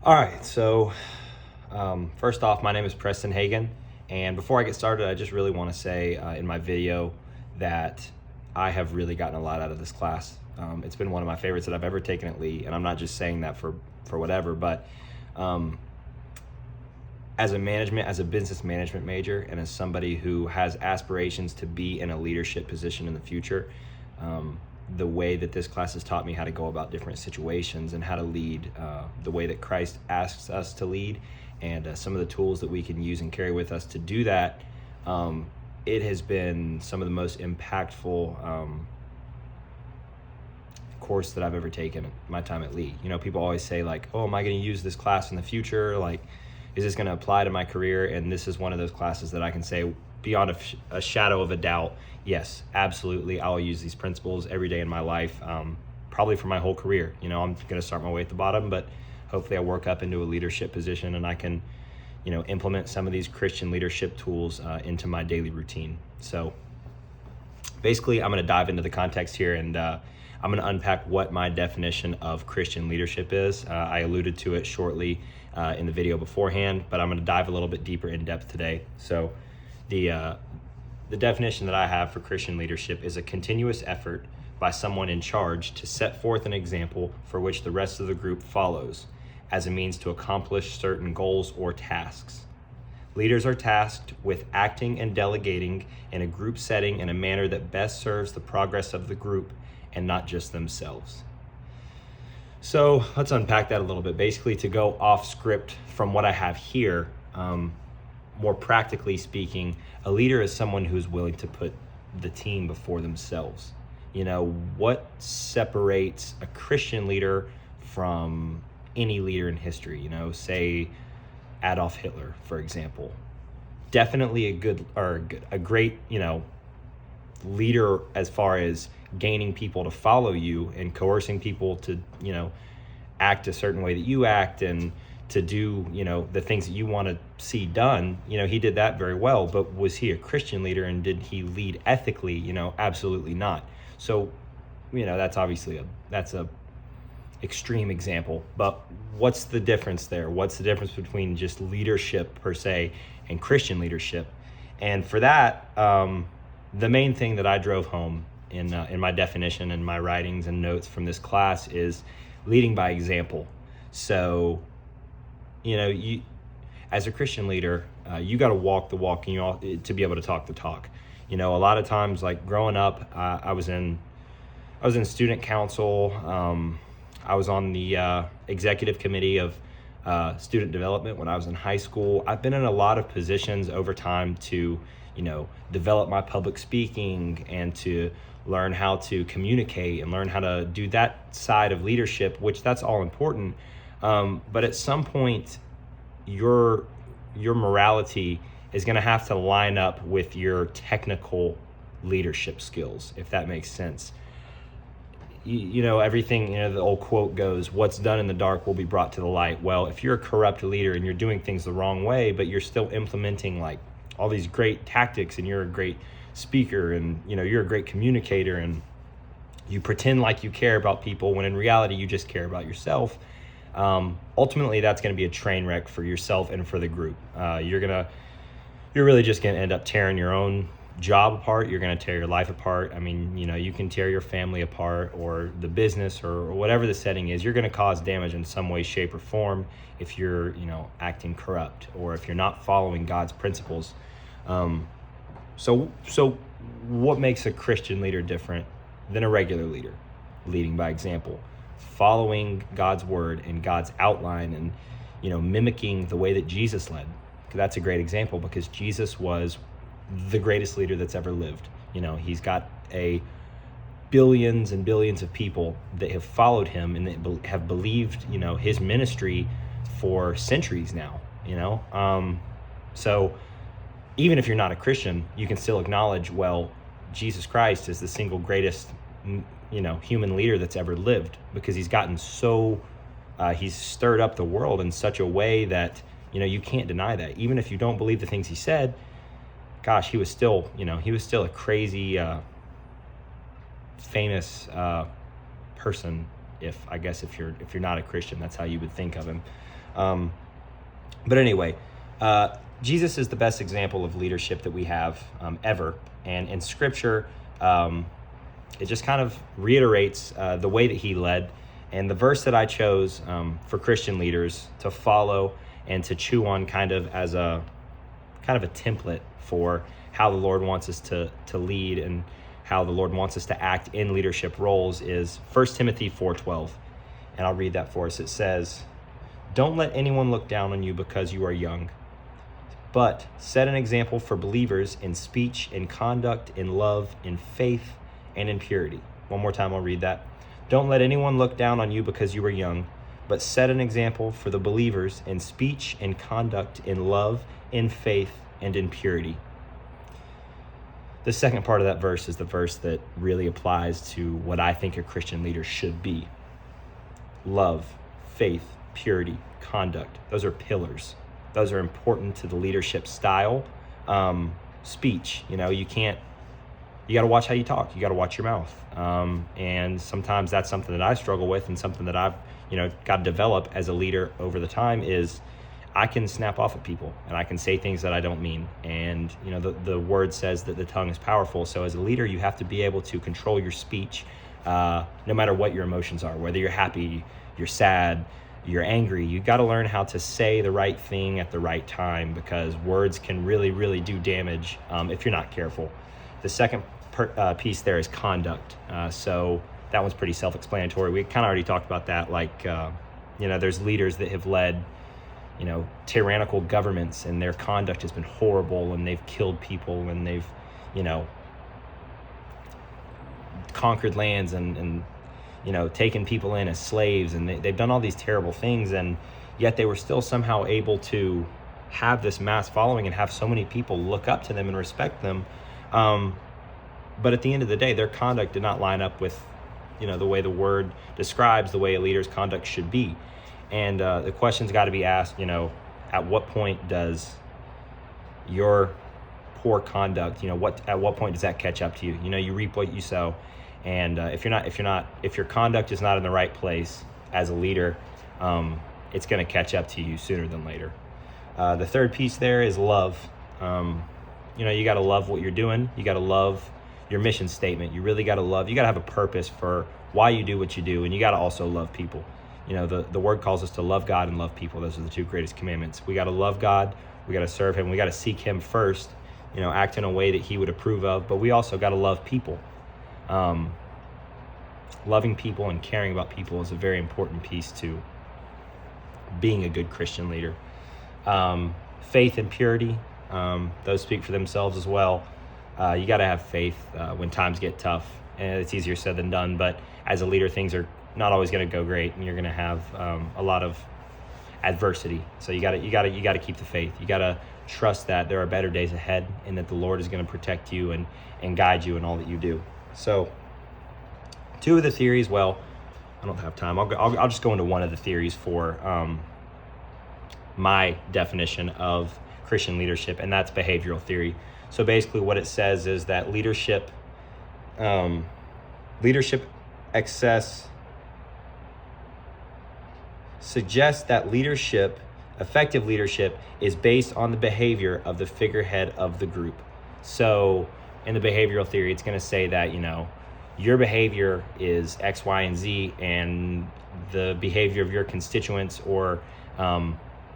All right, so first off, my name is Preston Hagan, and before I get started, I just really want to say in my video that I have really gotten a lot out of this class. It's been one of my favorites that I've ever taken at Lee, and I'm not just saying that for whatever, but as a business management major, and as somebody who has aspirations to be in a leadership position in the future, the way that this class has taught me how to go about different situations and how to lead, the way that Christ asks us to lead, and some of the tools that we can use and carry with us to do that, it has been some of the most impactful course that I've ever taken in my time at Lee. You know, people always say like, oh, am I going to use this class in the future? Like, is this going to apply to my career? And this is one of those classes that I can say beyond a shadow of a doubt, yes, absolutely, I'll use these principles every day in my life, probably for my whole career. You know, I'm going to start my way at the bottom, but hopefully I work up into a leadership position and I can, you know, implement some of these Christian leadership tools into my daily routine. So basically, I'm going to dive into the context here, and I'm going to unpack what my definition of Christian leadership is. I alluded to it shortly in the video beforehand, but I'm going to dive a little bit deeper in depth today. So the definition that I have for Christian leadership is a continuous effort by someone in charge to set forth an example for which the rest of the group follows as a means to accomplish certain goals or tasks. Leaders are tasked with acting and delegating in a group setting in a manner that best serves the progress of the group and not just themselves. So let's unpack that a little bit. Basically, to go off script from what I have here, more practically speaking, a leader is someone who's willing to put the team before themselves. You know, what separates a Christian leader from any leader in history? You know, say Adolf Hitler, for example. Definitely a great, you know, leader as far as gaining people to follow you and coercing people to, you know, act a certain way that you act and to do, you know, the things that you want to see done. You know, he did that very well, but was he a Christian leader, and did he lead ethically? You know, absolutely not. So, you know, that's obviously that's a extreme example, but what's the difference there? What's the difference between just leadership per se and Christian leadership? And for that, the main thing that I drove home in my definition and my writings and notes from this class is leading by example. So, you know, you as a Christian leader, you got to walk the walk, and you all to be able to talk the talk. You know, a lot of times, like growing up, I was in student council. I was on the executive committee of student development when I was in high school. I've been in a lot of positions over time to, you know, develop my public speaking and to learn how to communicate and learn how to do that side of leadership, which that's all important. But at some point, your morality is going to have to line up with your technical leadership skills, if that makes sense. You know, everything, you know, the old quote goes, what's done in the dark will be brought to the light. Well, if you're a corrupt leader and you're doing things the wrong way, but you're still implementing like all these great tactics, and you're a great speaker, and, you know, you're a great communicator, and you pretend like you care about people when in reality you just care about yourself, ultimately that's going to be a train wreck for yourself and for the group. You're really just going to end up tearing your own job apart. You're going to tear your life apart. I mean, you know, you can tear your family apart, or the business, or whatever the setting is. You're going to cause damage in some way, shape, or form if you're, you know, acting corrupt, or if you're not following God's principles. So what makes a Christian leader different than a regular leader? Leading by example, following God's word and God's outline, and, you know, mimicking the way that Jesus led. That's a great example, because Jesus was the greatest leader that's ever lived. You know, he's got billions and billions of people that have followed him and that have believed, you know, his ministry for centuries now, you know. So even if you're not a Christian, you can still acknowledge, well, Jesus Christ is the single greatest, you know, human leader that's ever lived, because he's gotten so, he's stirred up the world in such a way that, you know, you can't deny that. Even if you don't believe the things he said, gosh, he was still, you know, he was still a crazy, famous person. If you're not a Christian, that's how you would think of him. But anyway, Jesus is the best example of leadership that we have ever. And in Scripture, it just kind of reiterates the way that he led. And the verse that I chose for Christian leaders to follow and to chew on kind of a template for how the Lord wants us to lead and how the Lord wants us to act in leadership roles is 1 Timothy 4:12. And I'll read that for us. It says, "Don't let anyone look down on you because you are young, but set an example for believers in speech, in conduct, in love, in faith, and in purity." One more time, I'll read that. "Don't let anyone look down on you because you are young, but set an example for the believers in speech, in conduct, in love, in faith, and in purity." The second part of that verse is the verse that really applies to what I think a Christian leader should be. Love, faith, purity, conduct. Those are pillars. Those are important to the leadership style. Speech, you got to watch how you talk. You got to watch your mouth. And sometimes that's something that I struggle with, and something that I've, got to develop as a leader over the time is I can snap off at people and I can say things that I don't mean. And, the word says that the tongue is powerful. So as a leader, you have to be able to control your speech, no matter what your emotions are, whether you're happy, you're sad, you're angry. You got to learn how to say the right thing at the right time, because words can really, really do damage if you're not careful. The second piece there is conduct. So that one's pretty self-explanatory. We kind of already talked about that. There's leaders that have led, tyrannical governments, and their conduct has been horrible, and they've killed people, and they've, conquered lands and taken people in as slaves, and they've done all these terrible things, and yet they were still somehow able to have this mass following and have so many people look up to them and respect them. But at the end of the day, their conduct did not line up with, the way the word describes the way a leader's conduct should be. And the question's got to be asked, at what point does your poor conduct, at what point does that catch up to you? You reap what you sow. And if your conduct is not in the right place as a leader, it's going to catch up to you sooner than later. The third piece there is love. You got to love what you're doing. You got to love your mission statement. You really got to have a purpose for why you do what you do. And you got to also love people. The word calls us to love God and love people. Those are the two greatest commandments. We got to love God. We got to serve him. We got to seek him first, act in a way that he would approve of. But we also got to love people. Loving people and caring about people is a very important piece to being a good Christian leader. Faith and purity, those speak for themselves as well. You got to have faith when times get tough, and it's easier said than done. But as a leader, things are not always going to go great, and you're going to have a lot of adversity. So you got to keep the faith. You got to trust that there are better days ahead, and that the Lord is going to protect you and guide you in all that you do. So, two of the theories. Well, I don't have time. I'll just go into one of the theories for my definition of Christian leadership, and that's behavioral theory. So basically, what it says is that leadership excess suggests that effective leadership is based on the behavior of the figurehead of the group. So in the behavioral theory, it's going to say that, your behavior is X, Y, and Z, and the behavior of your constituents or,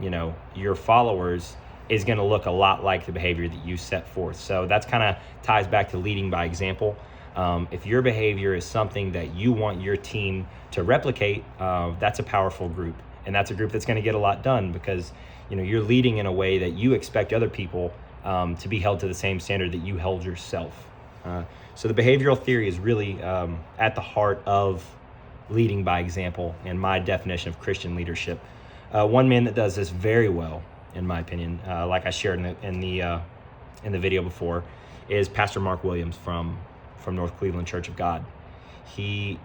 your followers is going to look a lot like the behavior that you set forth. So that's kind of ties back to leading by example. If your behavior is something that you want your team to replicate, that's a powerful group. And that's a group that's going to get a lot done because, you're leading in a way that you expect other people to be held to the same standard that you held yourself. So the behavioral theory is really at the heart of leading by example and my definition of Christian leadership. One man that does this very well, in my opinion, like I shared in the video before, is Pastor Mark Williams from North Cleveland Church of God. He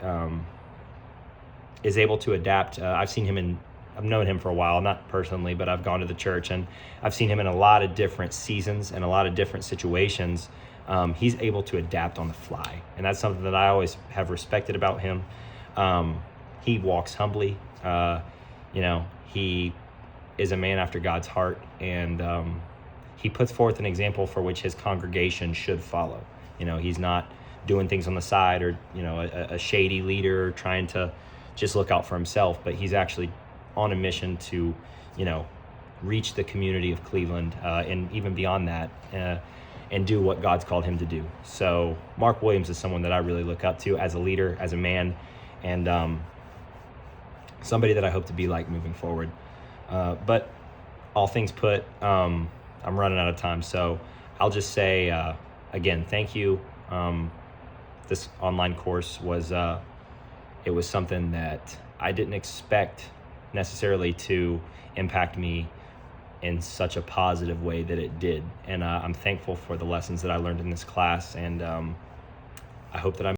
is able to adapt. I've known him for a while, not personally, but I've gone to the church and I've seen him in a lot of different seasons and a lot of different situations. He's able to adapt on the fly, and that's something that I always have respected about him. He walks humbly. He is a man after God's heart, and he puts forth an example for which his congregation should follow. He's not doing things on the side, or a shady leader trying to just look out for himself, but he's actually on a mission to reach the community of Cleveland, and even beyond that, and do what God's called him to do. So Mark Williams is someone that I really look up to as a leader, as a man, and somebody that I hope to be like moving forward. But all things put, I'm running out of time, so I'll just say again, thank you. This online course was it was something that I didn't expect necessarily to impact me in such a positive way that it did, and I'm thankful for the lessons that I learned in this class, and I hope that I'm